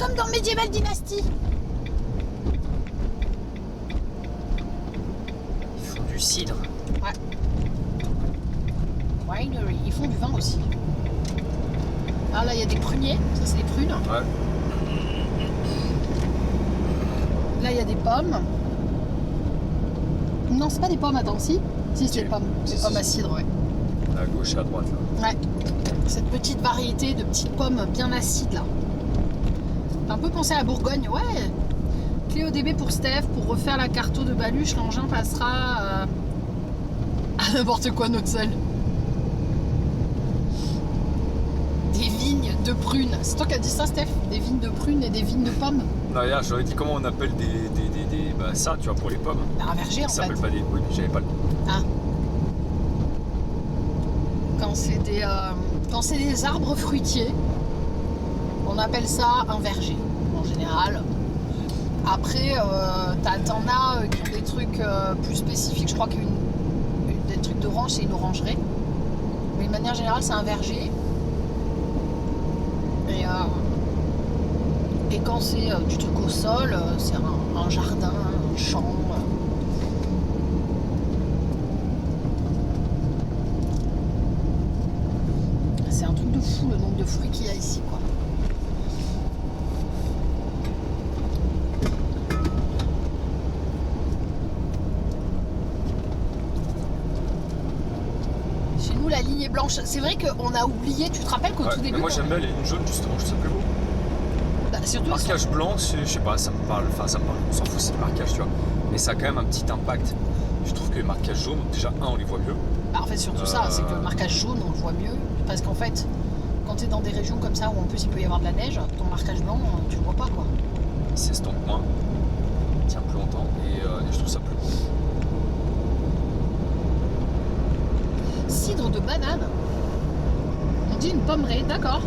comme dans Medieval Dynasty. Ils font du cidre. Ouais. Winery, ils font du vin aussi. Ah là, il y a des pruniers, ça c'est des prunes. Ouais. Là, il y a des pommes. Non, c'est pas des pommes, attends, si c'est des pommes. Des pommes à cidre, ouais. À gauche et à droite, là. Ouais. Cette petite variété de petites pommes bien acides, là. T'as un peu pensé à la Bourgogne, ouais. Clé ODB pour Steph, pour refaire la carto de Baluche, l'engin passera à n'importe quoi notre seul. Des vignes de prunes. C'est toi qui as dit ça, Steph? Des vignes de prunes et des vignes de pommes? Non, hier, j'aurais dit comment on appelle bah, ça, tu vois, pour les pommes. Bah, un verger, en Ça fait. s'appelle pas des... Oui, mais j'avais pas le nom. Ah. Quand c'est des arbres fruitiers, on appelle ça un verger, en général. Après, t'en as qui ont des trucs plus spécifiques. Je crois qu'il y a des trucs d'orange, c'est une orangerie. Mais de manière générale, c'est un verger. Et quand c'est du truc au sol, c'est un jardin, un champ. C'est un truc de fou le nombre de fruits qu'il y a ici, quoi. Chez nous, la ligne est blanche. C'est vrai qu'on a oublié, tu te rappelles qu'au tout début... Mais moi, j'aime bien les lignes jaunes, justement, je trouve ça plus beau. Bah, surtout, Marquage blanc, je sais pas, ça me parle, on s'en fout, c'est le marquage, tu vois. Mais ça a quand même un petit impact. Je trouve que les marquages jaunes, déjà, on les voit mieux. bah, en fait, surtout ça, c'est que le marquage jaune, on le voit mieux. Parce qu'en fait, quand tu es dans des régions comme ça, où en plus il peut y avoir de la neige, ton marquage blanc, tu le vois pas, quoi. Il s'estompe moins, il tient plus longtemps, et je trouve ça plus beau. Cidre de banane. On dit une pommeraie, d'accord.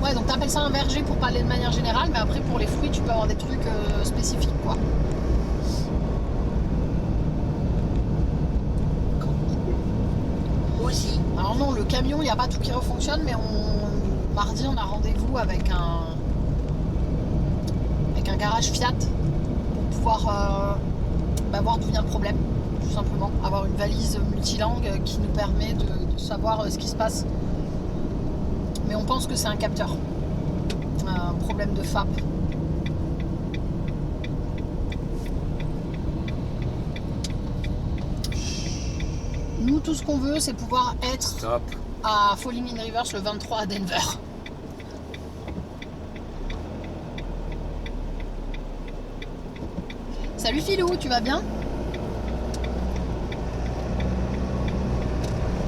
Ouais, donc t'appelles ça un verger pour parler de manière générale, mais après pour les fruits, tu peux avoir des trucs spécifiques, quoi. Aussi. Alors non, le camion, il n'y a pas tout qui refonctionne, mais mardi, on a rendez-vous avec un garage Fiat pour pouvoir voir d'où vient le problème, tout simplement. Avoir une valise multilangue qui nous permet de savoir ce qui se passe. Mais on pense que c'est un capteur. Un problème de FAP. Nous, tout ce qu'on veut, c'est pouvoir être Stop. à Falling in Reverse le 23 à Denver. Salut Philou, tu vas bien?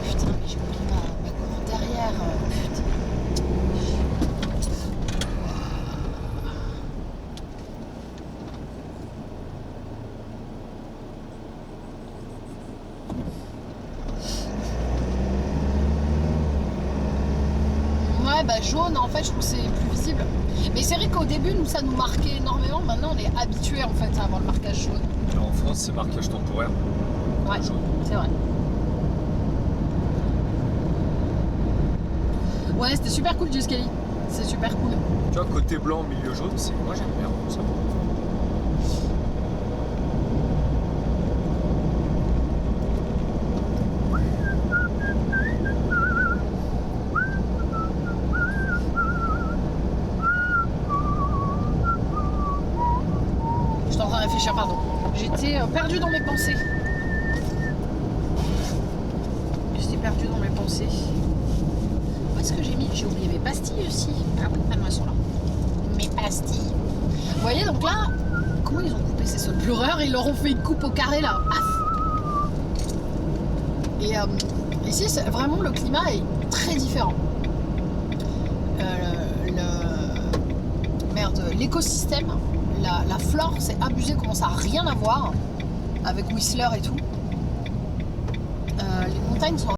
Putain, mais j'ai oublié ma cour derrière. Putain. Ouais, bah jaune, en fait, je trouve que c'est plus visible. Mais c'est vrai qu'au début, nous, ça nous marquait énormément. Maintenant, on est habitué en fait à avoir le marquage jaune. Alors, en France, c'est marquage temporaire. Ouais, Jaune. c'est vrai. Ouais, c'était super cool, Jusqu'ali. C'est super cool. Tu vois, côté blanc, milieu jaune, c'est moi j'aime bien ça. J'étais en train de réfléchir, pardon. J'étais perdue dans mes pensées. J'étais perdue dans mes pensées. Où est-ce que j'ai mis? J'ai oublié mes pastilles aussi. Ah oui, maintenant elles sont là. Mes pastilles. Vous voyez, donc là, comment ils ont coupé ces sauts de pleureurs? Ils leur ont fait une coupe au carré là. Paf. Et ici, vraiment, le climat est très différent. L'écosystème, la flore, c'est abusé, commence à rien à voir avec Whistler et tout. Les montagnes sont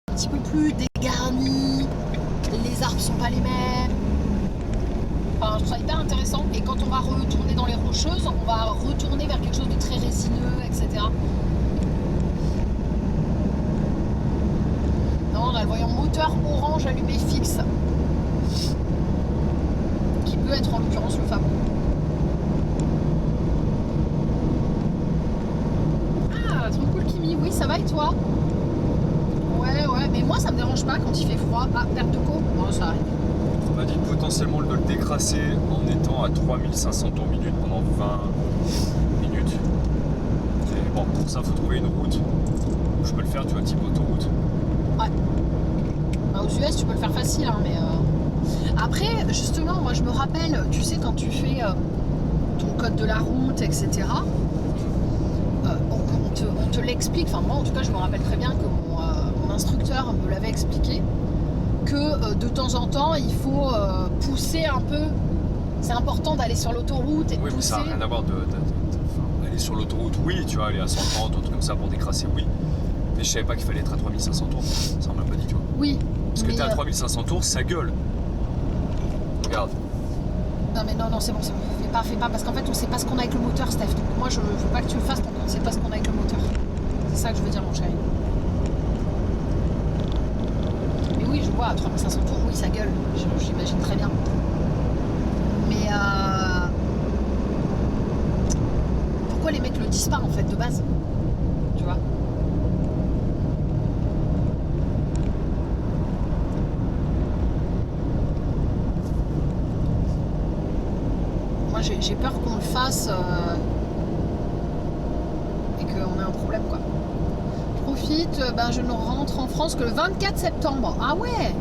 un petit peu plus dégarnies, les arbres sont pas les mêmes. Enfin, je trouve ça hyper intéressant. Et quand on va retourner dans les rocheuses, on va retourner vers quelque chose de très résineux, etc. Non, on a le voyant moteur orange allumé fixe. peut être en l'occurrence le Fab. Ah, trop cool Kimi, oui ça va et toi? Ouais, mais moi ça me dérange pas quand il fait froid. Ah, perte de co? Bon, ça arrive. On m'a dit potentiellement de le décrasser en étant à 3500 tours minute pendant 20 minutes. Et bon, pour ça, il faut trouver une route où je peux le faire, tu vois, type autoroute. Ouais. Bah, aux US, tu peux le faire facile, hein, mais... Après, justement, moi je me rappelle, tu sais, quand tu fais ton code de la route, etc., on te l'explique, enfin moi en tout cas, je me rappelle très bien que mon instructeur me l'avait expliqué, que de temps en temps, il faut pousser un peu. C'est important d'aller sur l'autoroute et de oui, pousser. Mais ça n'a rien à voir aller sur l'autoroute, oui, tu vois, aller à 130, un truc comme ça pour décrasser, oui. Mais je savais pas qu'il fallait être à 3500 tours. Ça, on m'a pas dit, tu vois. Oui. Parce que t'es à 3500 tours, ça gueule. Regarde. Non, mais non, c'est bon. Fais pas, parce qu'en fait, on sait pas ce qu'on a avec le moteur, Steph. Donc moi, je veux pas que tu le fasses tant qu'on ne sait pas ce qu'on a avec le moteur. C'est ça que je veux dire, mon chéri. Mais oui, je vois, à 3500 tours, oui, ça gueule. J'imagine très bien. Mais pourquoi les mecs le disent pas, en fait, de base? Tu vois? Moi, j'ai peur qu'on le fasse et qu'on ait un problème, quoi. Profite, ben, je ne rentre en France que le 24 septembre. Ah ouais!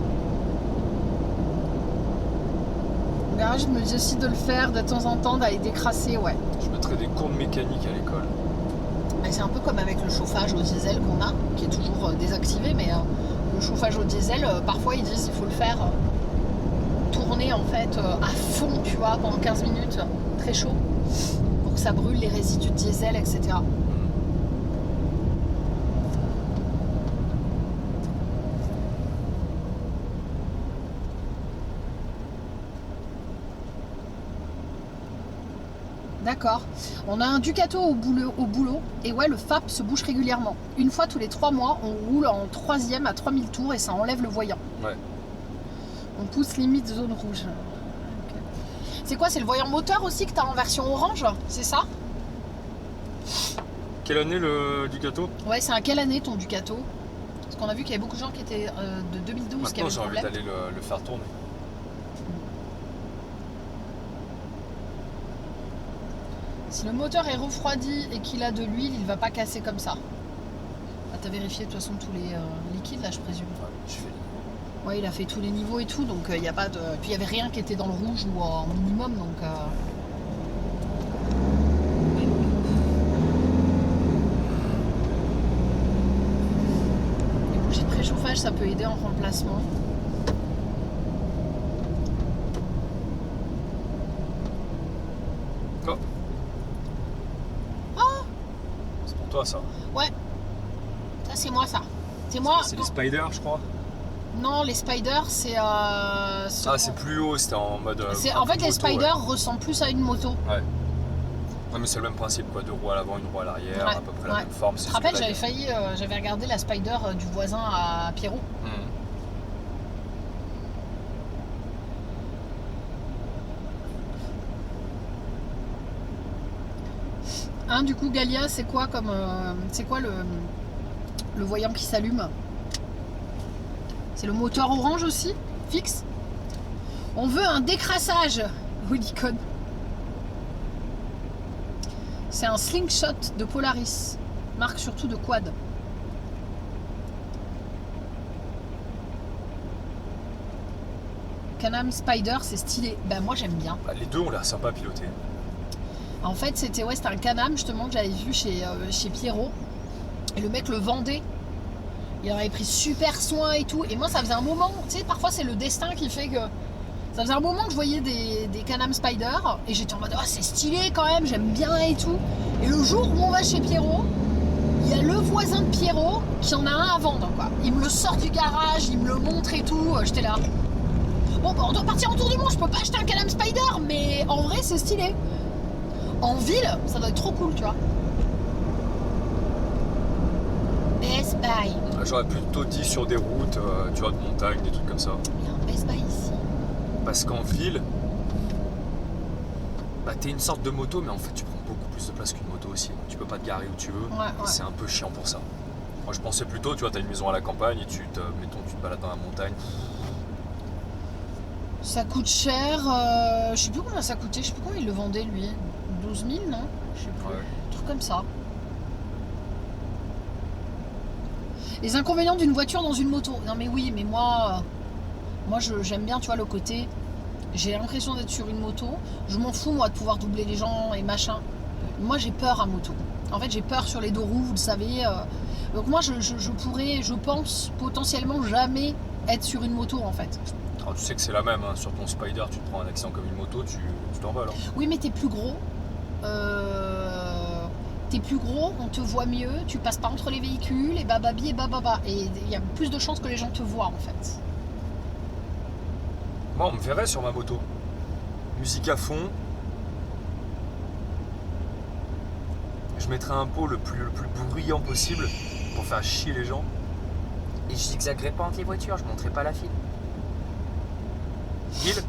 Le garage me dit aussi de le faire de temps en temps, d'aller décrasser, ouais. Je mettrais des cours de mécanique à l'école. C'est un peu comme avec le chauffage au diesel qu'on a, qui est toujours désactivé, mais le chauffage au diesel, parfois ils disent qu'il faut le faire tourner en fait à fond, tu vois, pendant 15 minutes, très chaud, pour que ça brûle les résidus de diesel, etc. D'accord. On a un Ducato au boulot et ouais, le FAP se bouge régulièrement. Une fois tous les 3 mois, on roule en 3e à 3000 tours et ça enlève le voyant. Ouais. On pousse limite zone rouge. Okay. C'est quoi? C'est le voyant moteur aussi que tu as en version orange? C'est ça? Quelle année le Ducato? Ouais, c'est à quelle année ton Ducato? Parce qu'on a vu qu'il y avait beaucoup de gens qui étaient de 2012 qui Maintenant, avaient j'ai le envie problème. d'aller le faire tourner. Si le moteur est refroidi et qu'il a de l'huile, il va pas casser comme ça. Ah, t'as vérifié de toute façon tous les liquides là, je présume. Ouais, je fais. Ouais, il a fait tous les niveaux et tout, donc il y a pas de. Puis il y avait rien qui était dans le rouge ou en minimum, donc. Les bougies de préchauffage, ça peut aider en remplacement. Oh. C'est pour toi ça. Ouais. Ça c'est moi ça. C'est moi. C'est les spiders, je crois. Non, les spiders, c'est. Ah, c'est plus haut, c'était en mode. En fait, les spiders ressemblent plus à une moto. Ouais. Ouais, mais c'est le même principe, quoi. 2 roues à l'avant, 1 roue à l'arrière, à peu près la même forme. Tu te rappelles, j'avais failli. J'avais regardé la spider du voisin à Pierrot. Hein, du coup, Galia, c'est quoi comme. C'est quoi le voyant qui s'allume? C'est le moteur orange aussi? Fixe? On veut un décrassage! Holicon. C'est un slingshot de Polaris. Marque surtout de quad. Can-Am Spider, c'est stylé. Ben moi j'aime bien. Bah, les deux ont l'air sympa à piloter. En fait, c'était un Can-Am justement que j'avais vu chez Pierrot. Et le mec le vendait. Il en avait pris super soin et tout. Et moi, ça faisait un moment, tu sais, parfois c'est le destin qui fait que. Ça faisait un moment que je voyais des Can-Am Spider. Et j'étais en mode, oh, c'est stylé quand même, j'aime bien et tout. Et le jour où on va chez Pierrot, il y a le voisin de Pierrot qui en a un à vendre, quoi. Il me le sort du garage, il me le montre et tout. J'étais là. Bon, bah, on doit partir en tour du monde, je peux pas acheter un Can-Am Spider, mais en vrai, c'est stylé. En ville, ça doit être trop cool, tu vois. Best Buy. J'aurais plutôt dit sur des routes, tu vois, de montagne, des trucs comme ça. Il y a un Best Buy ici. Parce qu'en ville, Bah t'es une sorte de moto, mais en fait tu prends beaucoup plus de place qu'une moto aussi. Tu peux pas te garer où tu veux. Ouais. C'est un peu chiant pour ça. Moi je pensais plutôt, tu vois, t'as une maison à la campagne et mettons, tu te balades dans la montagne. Ça coûte cher. Je sais plus combien ça coûtait. Je sais plus combien il le vendait lui. 12 000, non? Je sais plus. Ouais. Un truc comme ça. Les inconvénients d'une voiture dans une moto. Non mais oui, mais moi j'aime bien, tu vois, le côté. J'ai l'impression d'être sur une moto. Je m'en fous, moi, de pouvoir doubler les gens et machin. Moi, j'ai peur à moto. En fait, j'ai peur sur les deux roues, vous le savez. Donc moi, je pourrais, je pense, potentiellement jamais être sur une moto, en fait. Alors tu sais que c'est la même, hein. Sur ton Spider, tu te prends un accident comme une moto, tu t'envoles. Hein. Oui, mais t'es plus gros. T'es plus gros, on te voit mieux, tu passes pas entre les véhicules, et bababi et bababa. Et il y a plus de chances que les gens te voient, en fait. Moi, on me verrait sur ma moto. Musique à fond. Je mettrais un pot le plus bruyant possible pour faire chier les gens. Et je zigzaguerais pas entre les voitures, je montrerais pas la file. File.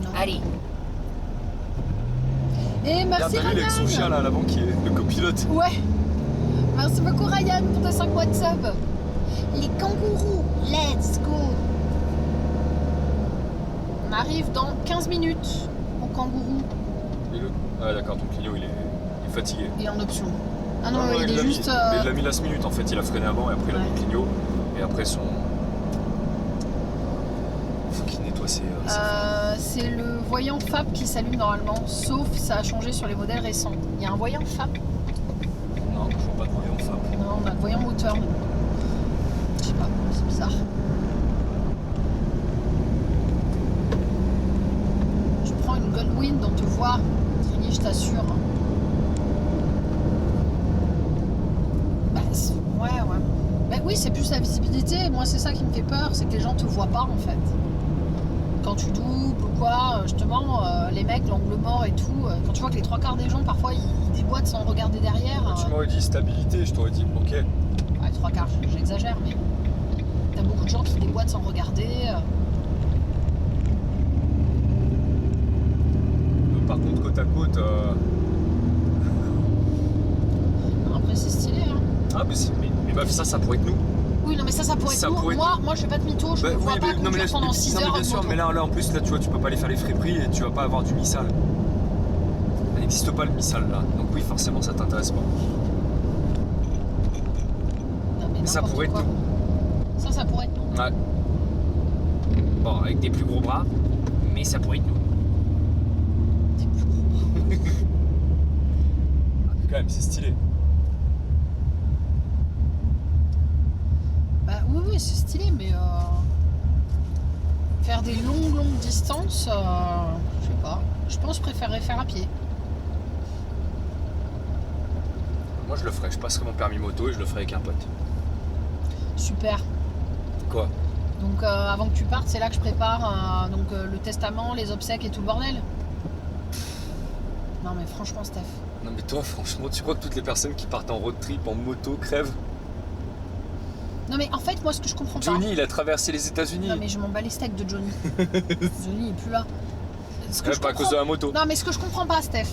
Non. Allez. Et merci Regarde, lui, avec son chien Ryan. là à l'avant qui est le copilote. Ouais. Merci beaucoup Ryan pour tes 5 mois de sub. Les kangourous, let's go. On arrive dans 15 minutes au kangourou. Ah d'accord, ton Clio il est fatigué. Il est en option. Ah non, il il est l'a juste... mis. Mais il l'a mis last minute en fait, il a freiné avant et après il a mis le Clio. Et après son... Faut qu'il nettoie ses... c'est le voyant FAP qui s'allume normalement, sauf ça a changé sur les modèles récents. Il y a un voyant FAP. Non, je vois pas de voyant FAP. Non, on a le voyant moteur. Je sais pas, c'est bizarre. Je prends une Goldwind, on te voit. Trini, je t'assure. Bah, ouais. Bah oui, c'est plus la visibilité. Moi, c'est ça qui me fait peur, c'est que les gens te voient pas en fait. Quand tu doubles ou quoi, justement, les mecs, l'angle mort et tout, quand tu vois que les 3/4 des gens, parfois, ils déboîtent sans regarder derrière. Tu m'aurais dit stabilité, je t'aurais dit ok. Ouais, 3/4, j'exagère, mais t'as beaucoup de gens qui déboîtent sans regarder. Par contre, côte à côte... Après, c'est stylé, hein. Ah mais meuf, ça pourrait être nous. Oui, non, mais ça pourrait être nous. Moi, je fais pas de mytho, je me vois pas conduire pendant 6 heures bien en sûr, moto. mais là en plus, là, tu vois, tu peux pas aller faire les friperies et tu vas pas avoir du missal. Ça n'existe pas le missal là, donc oui, forcément, ça t'intéresse pas. Non, mais Ça pourrait être quoi. Ça pourrait être nous. Ouais. Bon, avec des plus gros bras, mais ça pourrait être nous. Quand même, c'est stylé. Bah oui, c'est stylé, mais faire des longues distances, je sais pas. Je pense que je préférerais faire à pied. Moi, je le ferais. Je passerais mon permis moto et je le ferais avec un pote. Super. Quoi? Donc avant que tu partes, c'est là que je prépare le testament, les obsèques et tout le bordel. Non mais franchement, Steph. Non mais toi, franchement, tu crois que toutes les personnes qui partent en road trip en moto crèvent? Non mais en fait, moi ce que je comprends Johnny, il a traversé les États-Unis. pas. Non mais je m'en bats les steaks de Johnny. Johnny il est plus là. Pas à cause de la moto. Non mais ce que je comprends pas, Steph.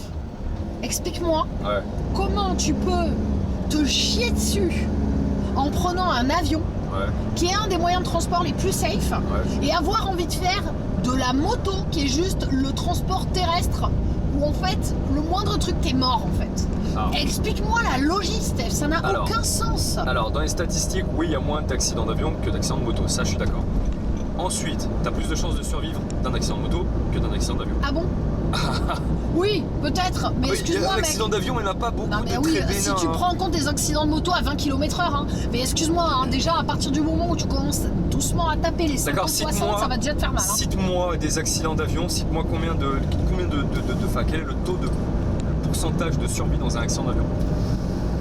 Explique-moi Ouais. comment tu peux te chier dessus en prenant un avion Ouais. qui est un des moyens de transport les plus safe Ouais. et avoir envie de faire de la moto qui est juste le transport terrestre où en fait le moindre truc t'es mort en fait. Ah. Explique-moi la logique, Steph, ça n'a aucun sens. Alors, dans les statistiques, oui, il y a moins d'accidents d'avion que d'accidents de moto, ça je suis d'accord. Ensuite, t'as plus de chances de survivre d'un accident de moto que d'un accident d'avion. Ah bon? Oui, peut-être, mais excuse-moi Un mec. accident d'avion, il n'y en a pas beaucoup Non mais de oui, très si bénins, tu hein. prends en compte des accidents de moto à 20 km/h, hein. Mais excuse-moi, hein, déjà à partir du moment où tu commences doucement à taper les 50-60, ça va déjà te faire mal. Hein. Cite-moi des accidents d'avion, cite-moi combien de enfin, quel est le taux de pourcentage de survie dans un accident d'avion.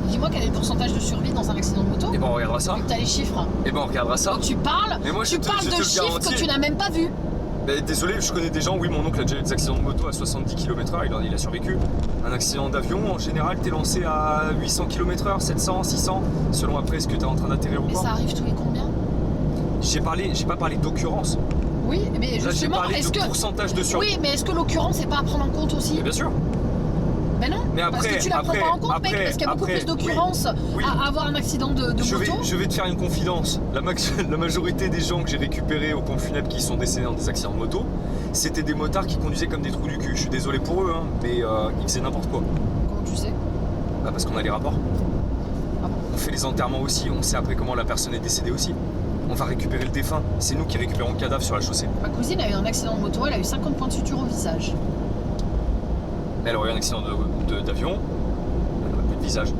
Dis-moi quel est le pourcentage de survie dans un accident de moto. Et ben on regardera ça. T'as les chiffres. Et ben on regardera ça. Donc tu parles, Mais moi, tu parles je te de le chiffres garantis. que tu n'as même pas vus. Mais désolé, je connais des gens, oui, mon oncle a déjà eu des accidents de moto à 70 km/h, il a survécu. Un accident d'avion, en général, t'es lancé à 800 km/h, 700, 600, selon après ce que t'es en train d'atterrir ou Mais pas. ça arrive tous les combien? J'ai pas parlé d'occurrence. Oui, mais Là, j'ai justement, parlé est-ce de que... pourcentage de survie. Oui, mais est-ce que l'occurrence, c'est pas à prendre en compte aussi? Bien sûr. Ben non, Mais parce que tu la prends pas en compte, mec, parce qu'il y a beaucoup plus d'occurrences oui. à avoir un accident de moto. Je vais te faire une confidence. La majorité des gens que j'ai récupérés au pompe funèbre qui sont décédés dans des accidents de moto, c'était des motards qui conduisaient comme des trous du cul. Je suis désolé pour eux, hein, mais ils faisaient n'importe quoi. Comment tu sais? Bah parce qu'on a les rapports. Ah bon? On fait les enterrements aussi, on sait après comment la personne est décédée aussi. On va récupérer le défunt. C'est nous qui récupérons le cadavre sur la chaussée. Ma cousine a eu un accident de moto, elle a eu 50 points de suture au visage. Elle aurait eu un accident d'avion, elle n'aurait plus de visage.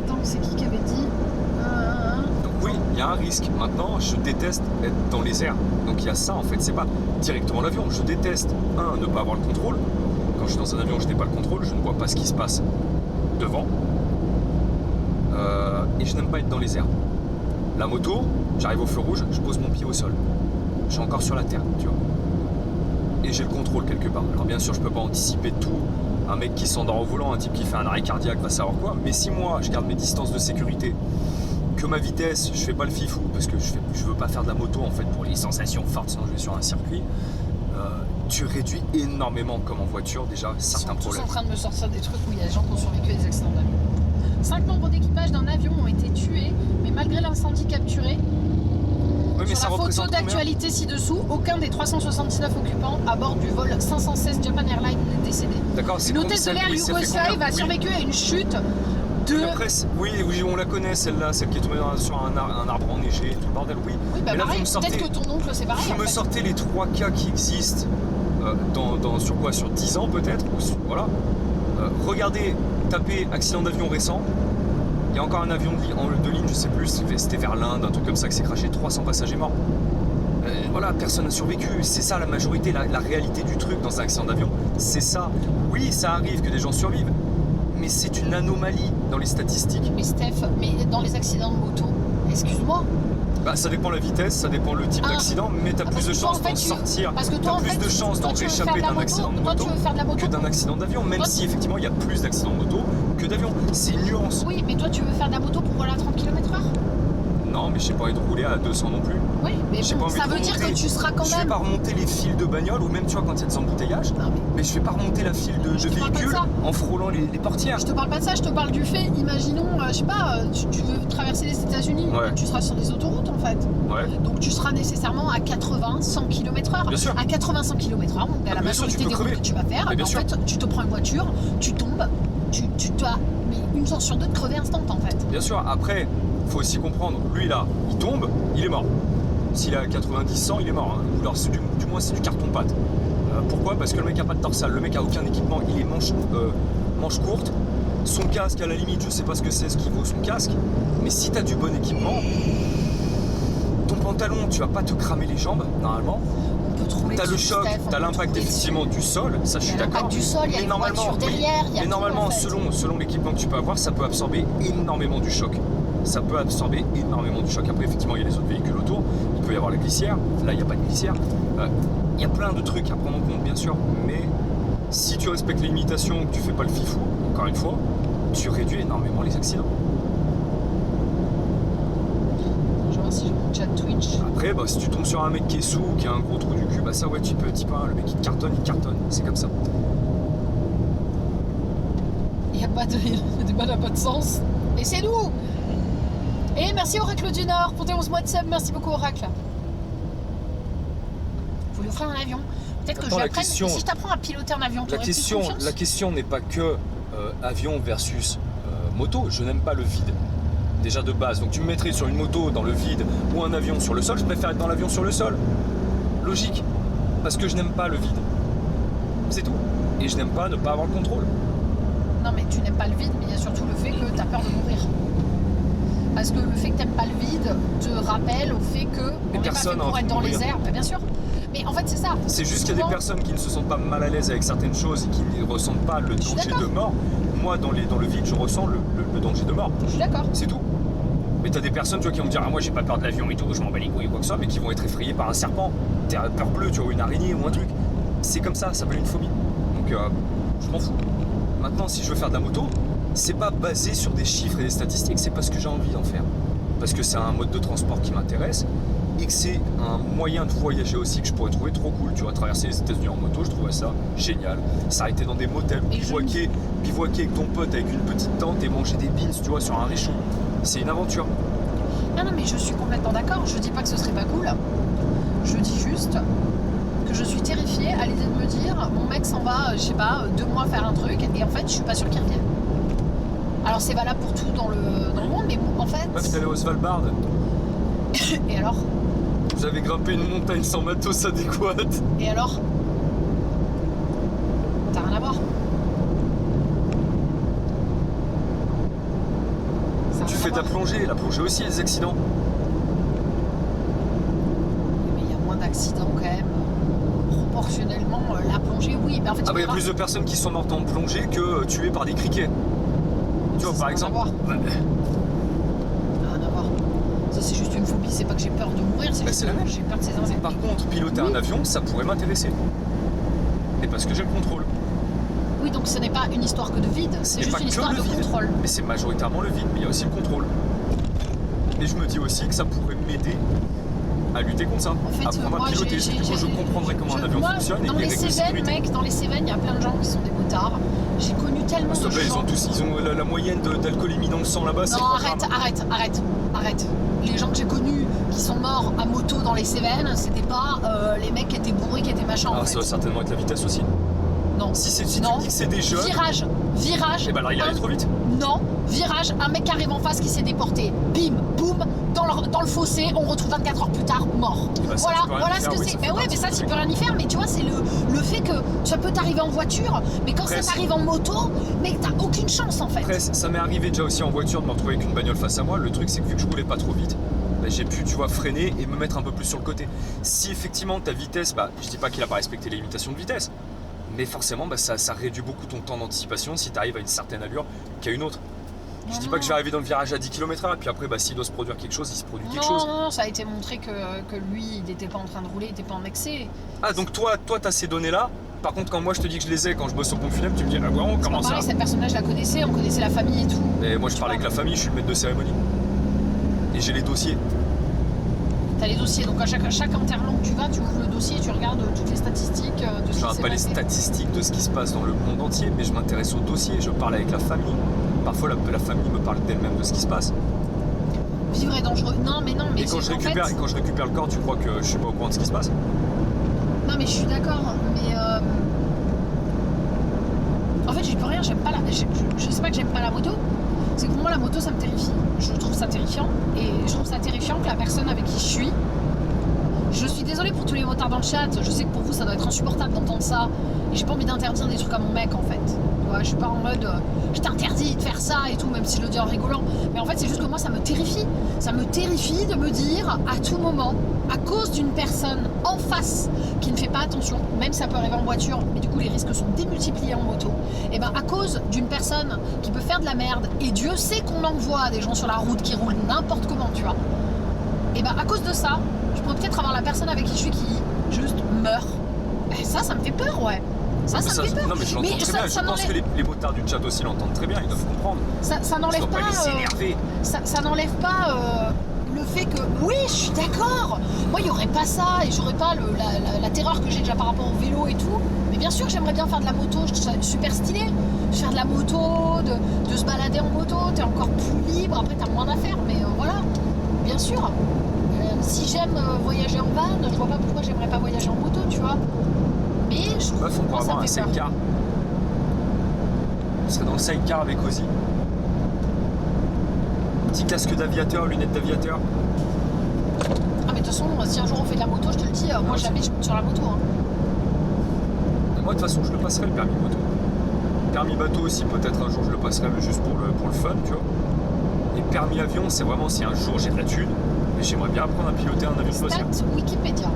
Attends, c'est qui avait dit Donc oui, il y a un risque. Maintenant, je déteste être dans les airs. Donc il y a ça en fait, c'est pas directement l'avion. Je déteste, ne pas avoir le contrôle. Quand je suis dans un avion, je n'ai pas le contrôle, je ne vois pas ce qui se passe devant. Et je n'aime pas être dans les airs. La moto, j'arrive au feu rouge, je pose mon pied au sol. Je suis encore sur la terre, tu vois. Et j'ai le contrôle quelque part. Alors bien sûr, je peux pas anticiper tout. Un mec qui s'endort au volant, un type qui fait un arrêt cardiaque va savoir quoi. Mais si moi, je garde mes distances de sécurité, que ma vitesse, je fais pas le fifou, parce que je veux pas faire de la moto en fait pour les sensations fortes, sinon je vais sur un circuit. Tu réduis énormément, comme en voiture, déjà, certains Ils sont tous problèmes. en train de me sortir des trucs où il y a des gens qui ont survécu à des accidents d'avion. 5 membres d'équipage d'un avion ont été tués, mais malgré l'incendie capturé, Oui, mais ça sur la photo représente combien ? d'actualité ci-dessous, aucun des 379 occupants à bord du vol 516 Japan Airlines n'est décédé. D'accord, c'est Une hôtesse de l'air ça fait combien ? yougoslave a Oui. survécu à une chute de... La presse, oui, on la connaît celle-là, celle qui est tombée sur un arbre enneigé, tout le bordel, oui. Oui, bah Mais là, pareil, vous me sortez, peut-être que ton oncle c'est pareil. vous en me fait. sortez les 3 cas qui existent sur quoi ? Sur 10 ans peut-être, voilà. Regardez, tapez accident d'avion récent. Il y a encore un avion de ligne, je sais plus, c'était vers l'Inde, un truc comme ça qui s'est craché, 300 passagers morts. Voilà, personne n'a survécu. C'est ça la majorité, la réalité du truc dans un accident d'avion. C'est ça. Oui, ça arrive que des gens survivent, mais c'est une anomalie dans les statistiques. Mais Steph, mais dans les accidents de moto, excuse-moi, Bah, ça dépend la vitesse, ça dépend le type d'accident, mais t'as plus de chances d'en sortir. Parce que toi, T'as en plus fait, de chances d'en toi, tu veux réchapper faire de la d'un accident de Toi, moto tu veux faire de la moto que d'un accident d'avion, même Toi, si effectivement il y a plus d'accidents de moto que d'avion. C'est une nuance. Oui, mais toi, tu veux faire de la moto pour rouler à 30 km/h? Non, mais je sais pas envie de rouler à 200 non plus. Oui, mais J'ai bon, pas envie ça de veut dire remonter. que tu seras quand Je vais même... pas remonter les fils de bagnole, ou même tu vois quand il y a des embouteillages, Non, mais je vais pas remonter la file de te parle pas de véhicule ça. en frôlant les portières. Je te parle pas de ça, je te parle du fait, imaginons, je sais pas, tu veux traverser les États-Unis, Ouais. tu seras sur des autoroutes en fait. Ouais. Donc tu seras nécessairement à 80-100 km/h. Bien sûr. À 80-100 km/h, donc à la bien sûr, majorité tu peux des routes crever. que tu vas faire, Mais bien en sûr. fait, tu te prends une voiture, tu tombes, tu as mais une chance sur deux de crever instant en fait. Bien sûr, après, faut aussi comprendre, lui là, il tombe, il est mort. S'il a 90-100, il est mort. Hein. Ou alors, du moins, c'est du carton-pâte. Pourquoi ? Parce que le mec a pas de dorsale, le mec a aucun équipement, il est manche courte. Son casque, à la limite, je sais pas ce que c'est, ce qui vaut son casque, mais si t'as du bon équipement, ton pantalon, tu vas pas te cramer les jambes, normalement. On peut trouver T'as le dessus, choc, Steph, on t'as peut l'impact trouver effectivement dessus. du sol, ça je Il y suis a d'accord. l'impact du sol, il y a Mais les normalement, voitures oui. derrière, il y a Mais tout, normalement, en fait. selon l'équipement que tu peux avoir, ça peut absorber énormément du choc. Ça peut absorber énormément du choc. Après, effectivement, il y a les autres véhicules autour. Il peut y avoir la glissière. Là, il n'y a pas de glissière. Il y a plein de trucs à prendre en compte, bien sûr. Mais si tu respectes les limitations, que tu fais pas le fifou, encore une fois, tu réduis énormément les accidents. Je vais voir si j'ai mon chat Twitch. Après, bah, si tu tombes sur un mec qui est sous, qui a un gros trou du cul, bah ça, ouais, tu peux, le mec il cartonne. C'est comme ça. Il n'y a pas de débat n'a pas de sens. Et c'est nous. Et merci Oracle du Nord pour tes 11 mois de sub. Merci beaucoup Oracle. Faut lui offrir un avion. Peut-être que Attends, je la l'apprenne. question- Si je t'apprends à piloter un avion, La t'aurais plus question, confiance. la question n'est pas que avion versus moto. Je n'aime pas le vide. Déjà de base. Donc tu me mettrais sur une moto dans le vide ou un avion sur le sol. Je préfère être dans l'avion sur le sol. Logique. Parce que je n'aime pas le vide. C'est tout. Et je n'aime pas ne pas avoir le contrôle. Non mais tu n'aimes pas le vide, mais il y a surtout le fait que tu as peur de mourir. Parce que le fait que tu n'aimes pas le vide te rappelle au fait que on n'est pas fait personne n'a pour envie être de dans les mourir. airs. Bah, bien sûr. Mais en fait c'est ça. C'est juste qu'il y a des Souvent- personnes qui ne se sentent pas mal à l'aise avec certaines choses et qui ne ressentent pas le suis danger d'accord. de mort. Moi, dans le vide, je ressens le danger de mort. Je suis d'accord. C'est tout. Mais t'as des personnes, tu vois, qui vont me dire ah moi j'ai pas peur de l'avion et tout, je m'en bats les couilles ou quoi que ce soit, mais qui vont être effrayées par un serpent, peur bleue, tu vois, une araignée ou un truc. C'est comme ça s'appelle une phobie. Donc je m'en fous. Maintenant, si je veux faire de la moto, c'est pas basé sur des chiffres et des statistiques, c'est parce que j'ai envie d'en faire. Parce que c'est un mode de transport qui m'intéresse et que c'est un moyen de voyager aussi que je pourrais trouver trop cool. Tu vois, traverser les États-Unis en moto, je trouvais ça génial. S'arrêter dans des motels, bivouaquer avec ton pote avec une petite tente et manger des beans, tu vois, sur un réchaud. C'est une aventure. Non, mais je suis complètement d'accord. Je dis pas que ce serait pas cool. Je dis juste que je suis terrifiée à l'idée de me dire mon mec s'en va, je sais pas, 2 mois faire un truc et en fait, je suis pas sûre qu'il revienne. Alors c'est valable pour tout dans le monde, mais en fait... Ouais, puis t'es allé au Svalbard. Et alors? Vous avez grimpé une montagne sans matos adéquat. Et alors? T'as rien à voir. Tu fais ta plongée, la plongée aussi, les accidents. Mais il y a moins d'accidents quand même. Proportionnellement, la plongée, oui. Mais en fait, il y a plus de personnes qui sont mortes en plongée que tuées par des criquets. Tu vois, par exemple. Rien à voir. Ça, c'est juste une phobie. C'est pas que j'ai peur de mourir, c'est juste que j'ai peur de ces insectes. Par contre, piloter un avion, ça pourrait m'intéresser. Et parce que j'ai le contrôle. Oui, donc ce n'est pas une histoire que de vide, c'est juste une histoire de contrôle. Mais c'est majoritairement le vide, mais il y a aussi le contrôle. Et je me dis aussi que ça pourrait m'aider à lutter contre ça, en fait, apprendre à piloter. Du coup, je comprendrais comment un avion fonctionne et les règles de sécurité. Mec, dans les Cévennes, il y a plein de gens qui sont des motards. J'ai connu tellement de gens. Ils ont la moyenne d'alcoolémie dans le sang là-bas. Non, arrête. Les gens que j'ai connus qui sont morts à moto dans les Cévennes, c'était pas les mecs qui étaient bourrés, qui étaient machins. Ah, ça va certainement être la vitesse aussi. Non. Si tu dis que c'est des jeunes. Virage. Et ben là, il allait trop vite. Non, virage, un mec qui arrive en face qui s'est déporté. Bim, boum, dans le fossé, on retrouve 24 heures plus tard, mort. Ben Voilà ce que c'est. Mais ouais, mais ça, tu peux rien y faire. Mais tu vois, c'est le fait que ça peut t'arriver en voiture, mais quand ça t'arrive en moto, mec, t'as aucune chance en fait. Après, ça m'est arrivé déjà aussi en voiture de me retrouver avec une bagnole face à moi. Le truc, c'est que vu que je roulais pas trop vite, j'ai pu, tu vois, freiner et me mettre un peu plus sur le côté. Si effectivement ta vitesse, je dis pas qu'il a pas respecté les limitations de vitesse, mais forcément ça réduit beaucoup ton temps d'anticipation si tu arrives à une certaine allure qu'à une autre. Je dis pas que je vais arriver dans le virage à 10 km/h et puis après s'il doit se produire quelque chose, il se produit quelque chose. Non, ça a été montré que lui il n'était pas en train de rouler, il n'était pas en excès. Ah donc toi t'as ces données là. Par contre quand moi je te dis que je les ai quand je bosse au pont funèbre, tu me dis ah ouais, comment ça? Cette personne-là je la connaissais, on connaissait la famille et tout. Et moi je parlais avec la famille, je suis le maître de cérémonie. Et j'ai les dossiers. T'as les dossiers, donc à chaque enterrement que tu vas, tu ouvres le dossier et tu regardes toutes les statistiques de ce qui s'est passé. Je regarde pas les statistiques de ce qui se passe dans le monde entier, mais je m'intéresse au dossier, je parle avec la famille. Parfois la famille me parle d'elle-même de ce qui se passe. Vivre est dangereux. Non mais et quand je récupère le corps, tu crois que je suis pas au courant de ce qui se passe? Non mais je suis d'accord, mais en fait j'y peux rien, j'aime pas je sais pas que j'aime pas la moto. C'est que pour moi la moto ça me terrifie. Je trouve ça terrifiant et je trouve ça terrifiant que la personne avec qui je suis désolée pour tous les motards dans le chat, je sais que pour vous ça doit être insupportable d'entendre ça et j'ai pas envie d'interdire des trucs à mon mec en fait. Tu vois, je suis pas en mode je t'interdis de faire ça et tout, même si je le dis en rigolant, mais en fait c'est juste que moi ça me terrifie de me dire à tout moment, à cause d'une personne en face qui ne fait pas attention, même ça peut arriver en voiture, mais du coup les risques sont démultipliés en moto, et à cause d'une personne qui peut faire de la merde, et Dieu sait qu'on en voit des gens sur la route qui roulent n'importe comment, tu vois, et à cause de ça, je pourrais peut-être avoir la personne avec qui je suis qui juste meurt. Et ça me fait peur, ouais. Ça me fait peur. Non mais je l'entends très bien, je pense que les motards du chat aussi l'entendent très bien, ils doivent comprendre. Ça n'enlève pas... ça n'enlève pas... le fait que, oui, je suis d'accord, moi il n'y aurait pas ça et j'aurais pas la terreur que j'ai déjà par rapport au vélo et tout, mais bien sûr j'aimerais bien faire de la moto, je trouve ça super stylé, de faire de la moto, de se balader en moto, t'es encore plus libre, après t'as moins d'affaires, mais voilà, bien sûr, si j'aime voyager en van, je vois pas pourquoi j'aimerais pas voyager en moto, tu vois, mais je trouve faut que avoir un sidecar, on serait dans le sidecar avec Ozzy. Petit casque d'aviateur, lunettes d'aviateur. Ah mais de toute façon, si un jour on fait de la moto, je te le dis, moi jamais je monte sur la moto. Hein. Moi de toute façon je le passerai le permis moto. Permis bateau aussi, peut-être un jour je le passerai, mais juste pour le fun, tu vois. Et permis avion, c'est vraiment si un jour j'ai de la thune, mais j'aimerais bien apprendre à piloter un avion spatial. Wikipédia.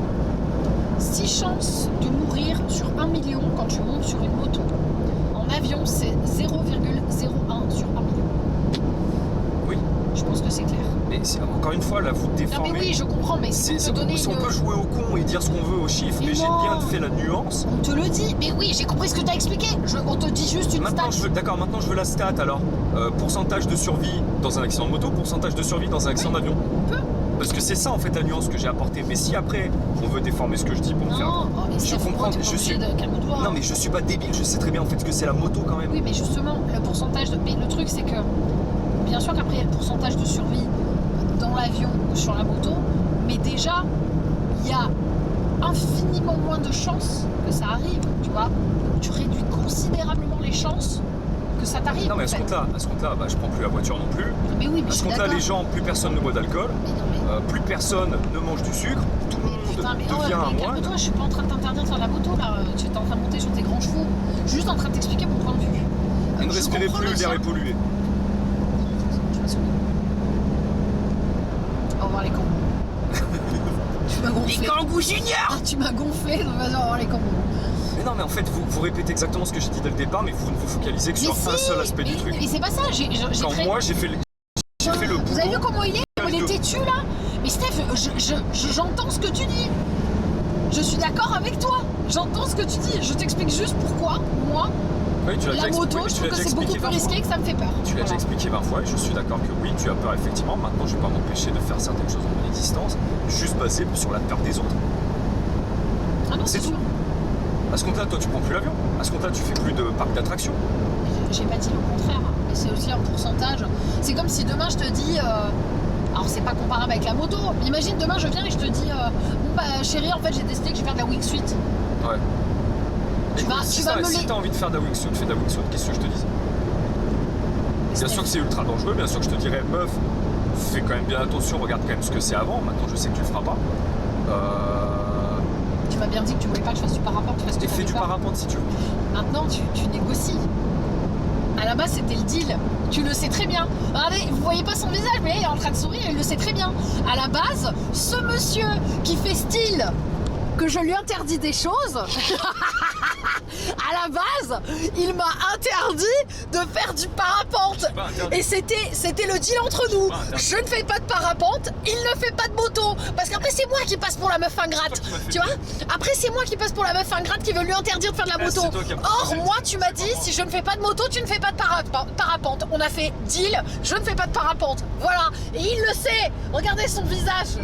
6 chances de mourir sur 1 million quand tu montes sur une moto. En avion, c'est 0,01 sur 1 million. Oui. Je je pense que c'est clair. Mais encore une fois, là, vous Non déformez. mais oui, je comprends, mais C'est c'est pour te donner on peut jouer au con et dire ce qu'on veut aux chiffres, mais j'ai non. bien fait la nuance. On te le dit, mais oui, j'ai compris ce que t'as expliqué. On te dit juste une Maintenant, stat. d'accord, maintenant je veux la stat alors. Pourcentage de survie dans un accident de moto, pourcentage de survie dans un accident d'avion. On peut. Parce que c'est ça en fait la nuance que j'ai apportée. Mais si après on veut déformer ce que je dis pour me faire. Non, oh, mais Je comprends, je suis. calme-toi. Non mais je suis pas débile, je sais très bien en fait ce que c'est la moto quand même. Oui, mais justement, le pourcentage de. Mais le truc, c'est que. Bien sûr qu'après, il y a le pourcentage de survie dans l'avion ou sur la moto. Mais déjà, il y a infiniment moins de chances que ça arrive. Tu vois, tu réduis considérablement les chances que ça t'arrive. Non mais à en ce fait. compte-là, bah, je prends plus la voiture non plus. Mais oui, mais À je ce suis compte-là, d'accord. les gens, plus personne ne boit d'alcool, Mais non, mais. plus personne ne mange du sucre, tout le monde Putain, mais devient un moine. calme-toi, je suis pas en train de t'interdire de faire de la moto là. Tu es en train de monter sur tes grands chevaux. Je suis juste en train de t'expliquer mon point de vue. Et ne Je respirez comprends plus, le l'air tien. est pollué. Tu m'as saoulé. Au revoir les cons. Tu m'as gonflé. kangourous juniors. Ah, tu m'as gonflé, donc vas-y, au revoir les cons. Mais non, mais en fait, vous répétez exactement ce que j'ai dit dès le départ, mais vous ne vous focalisez que sur un seul aspect du truc. Mais c'est pas ça, j'ai Quand très... moi, j'ai fait le Vous avez vu boulot. comment il est? Il est de- têtu là. Mais Steph, j'entends ce que tu dis. Je suis d'accord avec toi. J'entends ce que tu dis. Je t'explique juste pourquoi, moi, Oui, tu l'as la déjà moto, expliqué, je tu trouve l'as que déjà c'est beaucoup expliqué plus 20 fois. risqué et que ça me fait peur. Tu l'as déjà Voilà. expliqué 20 fois et je suis d'accord que oui, tu as peur effectivement. Maintenant, je vais pas m'empêcher de faire certaines choses en bonne distance, juste basé sur la peur des autres. Ah non, C'est c'est tout. sûr. À ce compte-là, toi, tu prends plus l'avion. À ce compte-là, tu fais plus de parc d'attractions. J'ai pas dit le contraire, mais c'est aussi un pourcentage. C'est comme si demain je te dis, alors c'est pas comparable avec la moto, mais imagine demain je viens et je te dis, bon bah chérie, en fait j'ai décidé que je vais faire de la wingsuit. Ouais. Tu vas- si tu vas me si les- t'as envie de faire de la wingsuit, fais de la wingsuit. Qu'est-ce que je te dis? Bien sûr que c'est ultra dangereux, bien sûr que je te dirais, meuf, fais quand même bien attention, regarde quand même ce que c'est avant. Maintenant, je sais que tu le feras pas. Tu m'as bien dit que tu voulais pas que je fasse du parapente, tu fasses Et fais du parapente si tu veux. Maintenant tu négocies. À la base c'était le deal. Tu le sais très bien. Regardez, vous voyez pas son visage, mais il est en train de sourire, il le sait très bien. À la base, ce monsieur qui fait style que je lui interdis des choses, à la base, il m'a interdit de faire du parapente. Pas interdit. Et c'était le deal entre nous. Pas interdit. Je ne fais pas de parapente, il ne fait pas de moto. Parce qu'après, c'est moi qui passe pour la meuf ingrate. C'est toi qui m'as fait Tu vois? Après, c'est moi qui passe pour la meuf ingrate qui veut lui interdire de faire de la Ah, moto. c'est toi qui as Or, proposé. moi, tu m'as dit, si je ne fais pas de moto, tu ne fais pas de parapente. On a fait deal, je ne fais pas de parapente. Voilà. Et il le sait. Regardez son visage.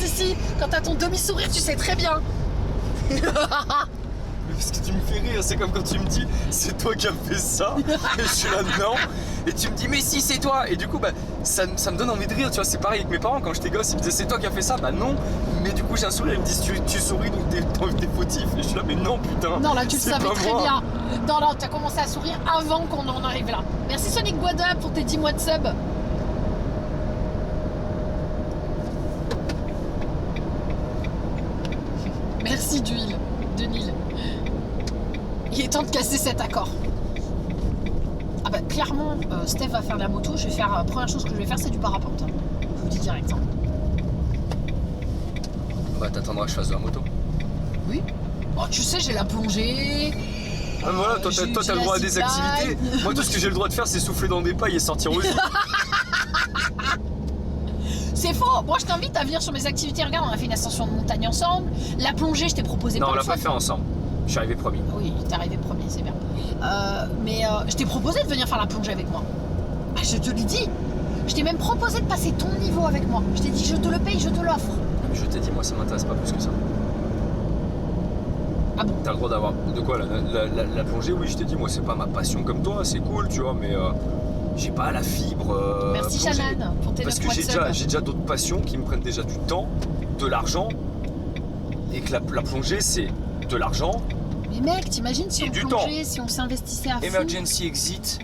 Si, quand t'as ton demi-sourire, tu sais très bien. Mais parce que tu me fais rire, c'est comme quand tu me dis c'est toi qui as fait ça, et je suis là dedans, et tu me dis mais si c'est toi, et du coup bah ça me donne envie de rire, tu vois, c'est pareil avec mes parents quand j'étais gosse, ils me disaient c'est toi qui as fait ça, bah non, mais du coup j'ai un sourire, ils me disent tu souris donc t'es fautif, et je suis là mais non putain, Non, là, tu le c'est savais pas très moi. bien. Non, t'as commencé à sourire avant qu'on en arrive là. Merci Sonic Guada pour tes 10 mois de sub. Merci d'huile, de Nil. Il est temps de casser cet accord. Ah bah clairement, Steph va faire la moto. Je vais faire, première chose que je vais faire, c'est du parapente. Hein. Je vous dis direct. Hein. Bah t'attendras que je fasse de la moto. Oui. Oh, tu sais, j'ai la plongée. Ah, voilà, toi j'ai t'as le droit à des la zipline. activités, moi tout ce que j'ai le droit de faire c'est souffler dans des pailles et sortir aux yeux. C'est faux. Moi, je t'invite à venir sur mes activités. Regarde, on a fait une ascension de montagne ensemble. La plongée, je t'ai proposé Non on plein l'a de fois. pas fait ensemble, je suis arrivé premier. Oui, t'es arrivé premier, c'est bien. Mais je t'ai proposé de venir faire la plongée avec moi. Ah, je te l'ai dit. Je t'ai même proposé de passer ton niveau avec moi. Je t'ai dit, je te le paye, je te l'offre. Je t'ai dit moi ça m'intéresse pas plus que ça. Ah bon? T'as le droit d'avoir. De quoi la plongée, oui, je t'ai dit, moi, c'est pas ma passion comme toi, c'est cool, tu vois, mais j'ai pas la fibre. Merci plongée. Shannon pour tes Parce 9 que mois de sub. j'ai déjà d'autres passions qui me prennent déjà du temps, de l'argent, et que la plongée, c'est de l'argent. Mais mec, t'imagines si Et on du plongeait, si on s'investissait à fond. Emergency exit.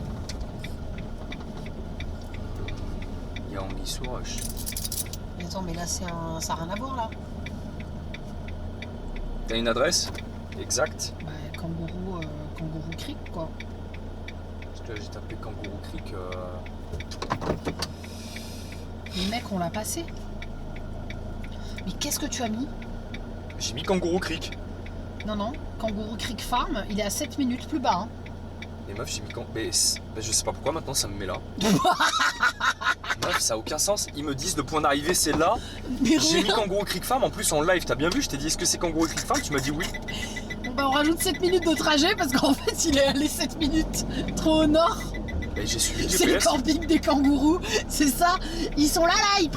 Il y a Anguille sous roche. Mais attends, mais là, ça n'a rien à voir là. T'as une adresse exacte? Bah, Kangourou Creek, quoi. Parce que j'ai tapé Kangourou Creek. Mais mec, on l'a passé. Mais qu'est-ce que tu as mis? J'ai mis Kangourou Creek. Non, Kangourou Creek Farm, il est à 7 minutes plus bas. Hein. Et meuf, j'ai mis mais je sais pas pourquoi maintenant ça me met là. Meuf, ça a aucun sens. Ils me disent le point d'arrivée c'est là. Mais J'ai mis rien. Kangourou Creek Farm en plus en live. T'as bien vu, je t'ai dit est-ce que c'est Kangourou Creek Farm? Tu m'as dit oui. Bon bah on rajoute 7 minutes de trajet parce qu'en fait il est allé 7 minutes trop au nord. Et j'ai suivi le C'est le GPS. camping des kangourous, c'est ça. Ils sont là, ils prennent